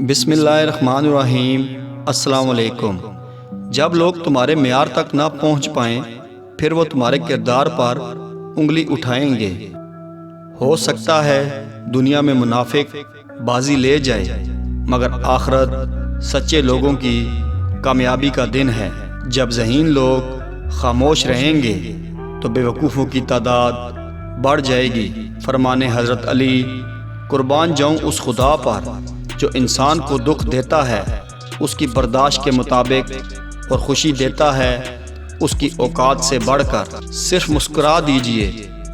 بسم اللہ الرحمن الرحیم۔ السلام علیکم۔ جب لوگ تمہارے معیار تک نہ پہنچ پائیں پھر وہ تمہارے کردار پر انگلی اٹھائیں گے۔ ہو سکتا ہے دنیا میں منافق بازی لے جائے، مگر آخرت سچے لوگوں کی کامیابی کا دن ہے۔ جب ذہین لوگ خاموش رہیں گے تو بے وقوفوں کی تعداد بڑھ جائے گی۔ فرمان حضرت علی، قربان جاؤں اس خدا پر جو انسان کو دکھ دیتا ہے اس کی برداشت کے مطابق اور خوشی دیتا ہے اس کی اوقات سے بڑھ کر۔ صرف مسکرا دیجئے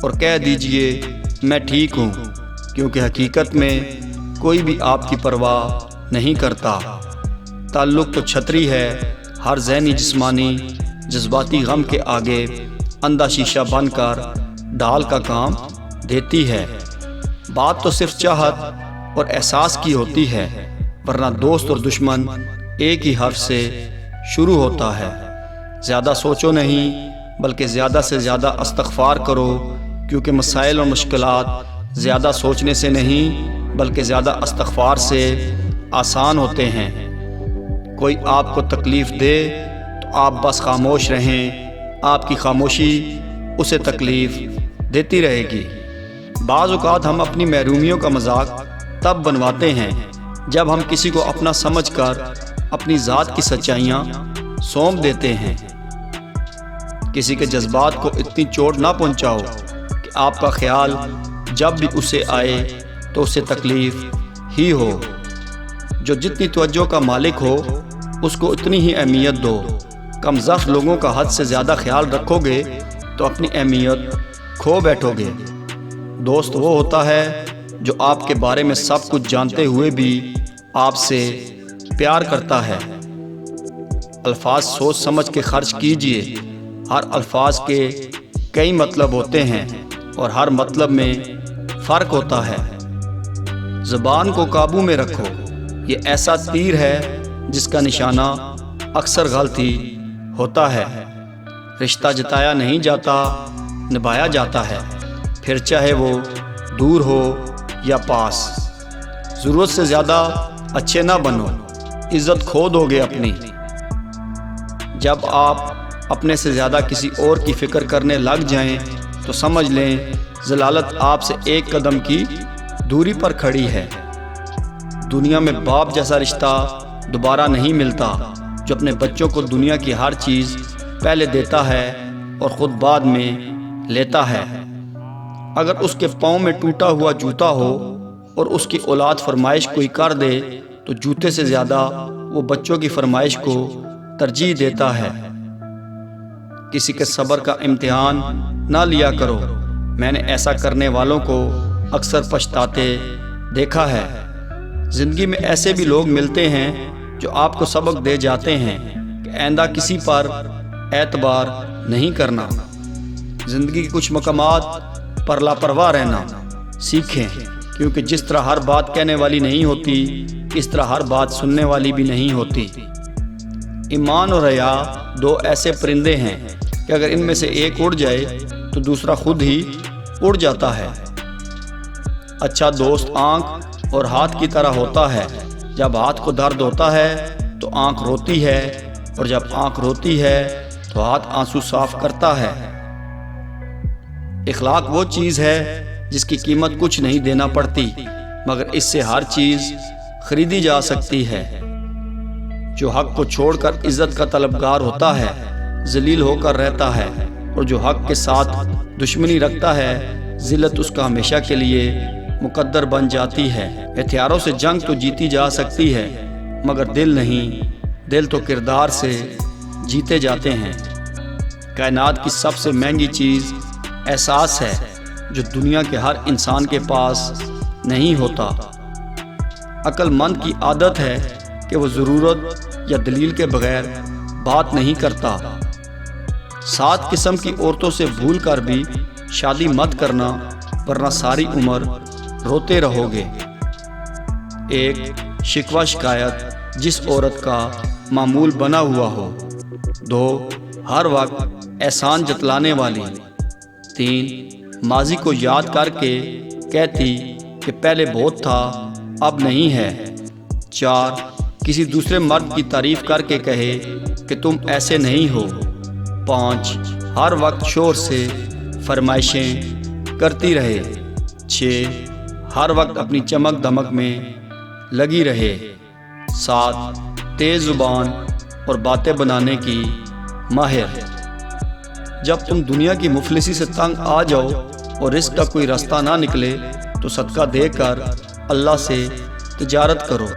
اور کہہ دیجئے میں ٹھیک ہوں، کیونکہ حقیقت میں کوئی بھی آپ کی پرواہ نہیں کرتا۔ تعلق تو چھتری ہے، ہر ذہنی جسمانی جذباتی غم کے آگے اندھا شیشہ بن کر ڈھال کا کام دیتی ہے۔ بات تو صرف چاہت اور احساس کی ہوتی ہے، ورنہ دوست اور دشمن ایک ہی حرف سے شروع ہوتا ہے۔ زیادہ سوچو نہیں بلکہ زیادہ سے زیادہ استغفار کرو، کیونکہ مسائل اور مشکلات زیادہ سوچنے سے نہیں بلکہ زیادہ استغفار سے آسان ہوتے ہیں۔ کوئی آپ کو تکلیف دے تو آپ بس خاموش رہیں، آپ کی خاموشی اسے تکلیف دیتی رہے گی۔ بعض اوقات ہم اپنی محرومیوں کا مذاق تب بنواتے ہیں جب ہم کسی کو اپنا سمجھ کر اپنی ذات کی سچائیاں سونپ دیتے ہیں۔ کسی کے جذبات کو اتنی چوٹ نہ پہنچاؤ کہ آپ کا خیال جب بھی اسے آئے تو اسے تکلیف ہی ہو۔ جو جتنی توجہ کا مالک ہو اس کو اتنی ہی اہمیت دو۔ کم ضعف لوگوں کا حد سے زیادہ خیال رکھو گے تو اپنی اہمیت کھو بیٹھو گے۔ دوست وہ ہوتا ہے جو آپ کے بارے میں سب کچھ جانتے ہوئے بھی آپ سے پیار کرتا ہے۔ الفاظ سوچ سمجھ کے خرچ کیجئے۔ ہر الفاظ کے کئی مطلب ہوتے ہیں اور ہر مطلب میں فرق ہوتا ہے۔ زبان کو قابو میں رکھو، یہ ایسا تیر ہے جس کا نشانہ اکثر غلطی ہوتا ہے۔ رشتہ جتایا نہیں جاتا، نبھایا جاتا ہے، پھر چاہے وہ دور ہو یا پاس۔ ضرورت سے زیادہ اچھے نہ بنو، عزت کھو دو گے اپنی۔ جب آپ اپنے سے زیادہ کسی اور کی فکر کرنے لگ جائیں تو سمجھ لیں ضلالت آپ سے ایک قدم کی دوری پر کھڑی ہے۔ دنیا میں باپ جیسا رشتہ دوبارہ نہیں ملتا، جو اپنے بچوں کو دنیا کی ہر چیز پہلے دیتا ہے اور خود بعد میں لیتا ہے۔ اگر اس کے پاؤں میں ٹوٹا ہوا جوتا ہو اور اس کی اولاد فرمائش کوئی کر دے تو جوتے سے زیادہ وہ بچوں کی فرمائش کو ترجیح دیتا ہے۔ کسی کے صبر کا امتحان نہ لیا کرو، میں نے ایسا کرنے والوں کو اکثر پچھتاتے دیکھا ہے۔ زندگی میں ایسے بھی لوگ ملتے ہیں جو آپ کو سبق دے جاتے ہیں کہ آئندہ کسی پر اعتبار نہیں کرنا۔ زندگی کے کچھ مقامات پر لاپرواہ رہنا سیکھیں، کیونکہ جس طرح ہر بات کہنے والی نہیں ہوتی اس طرح ہر بات سننے والی بھی نہیں ہوتی۔ ایمان اور حیا دو ایسے پرندے ہیں کہ اگر ان میں سے ایک اڑ جائے تو دوسرا خود ہی اڑ جاتا ہے۔ اچھا دوست آنکھ اور ہاتھ کی طرح ہوتا ہے، جب ہاتھ کو درد ہوتا ہے تو آنکھ روتی ہے، اور جب آنکھ روتی ہے تو ہاتھ آنسو صاف کرتا ہے۔ اخلاق وہ چیز ہے جس کی قیمت کچھ نہیں دینا پڑتی، مگر اس سے ہر چیز خریدی جا سکتی ہے۔ جو حق کو چھوڑ کر عزت کا طلبگار ہوتا ہے ذلیل ہو کر رہتا ہے، اور جو حق کے ساتھ دشمنی رکھتا ہے ذلت اس کا ہمیشہ کے لیے مقدر بن جاتی ہے۔ ہتھیاروں سے جنگ تو جیتی جا سکتی ہے مگر دل نہیں، دل تو کردار سے جیتے جاتے ہیں۔ کائنات کی سب سے مہنگی چیز احساس ہے، جو دنیا کے ہر انسان کے پاس نہیں ہوتا۔ عقل مند کی عادت ہے کہ وہ ضرورت یا دلیل کے بغیر بات نہیں کرتا۔ 7 قسم کی عورتوں سے بھول کر بھی شادی مت کرنا، ورنہ ساری عمر روتے رہو گے۔ 1 شکوہ شکایت جس عورت کا معمول بنا ہوا ہو۔ 2 ہر وقت احسان جتلانے والی۔ 3 ماضی کو یاد کر کے کہتی کہ پہلے بہت تھا اب نہیں ہے۔ 4 کسی دوسرے مرد کی تعریف کر کے کہے کہ تم ایسے نہیں ہو۔ 5 ہر وقت شور سے فرمائشیں کرتی رہے۔ 6 ہر وقت اپنی چمک دمک میں لگی رہے۔ 7 تیز زبان اور باتیں بنانے کی ماہر۔ جب تم دنیا کی مفلسی سے تنگ آ جاؤ اور رزق کا کوئی راستہ نہ نکلے تو صدقہ دے کر اللہ سے تجارت کرو۔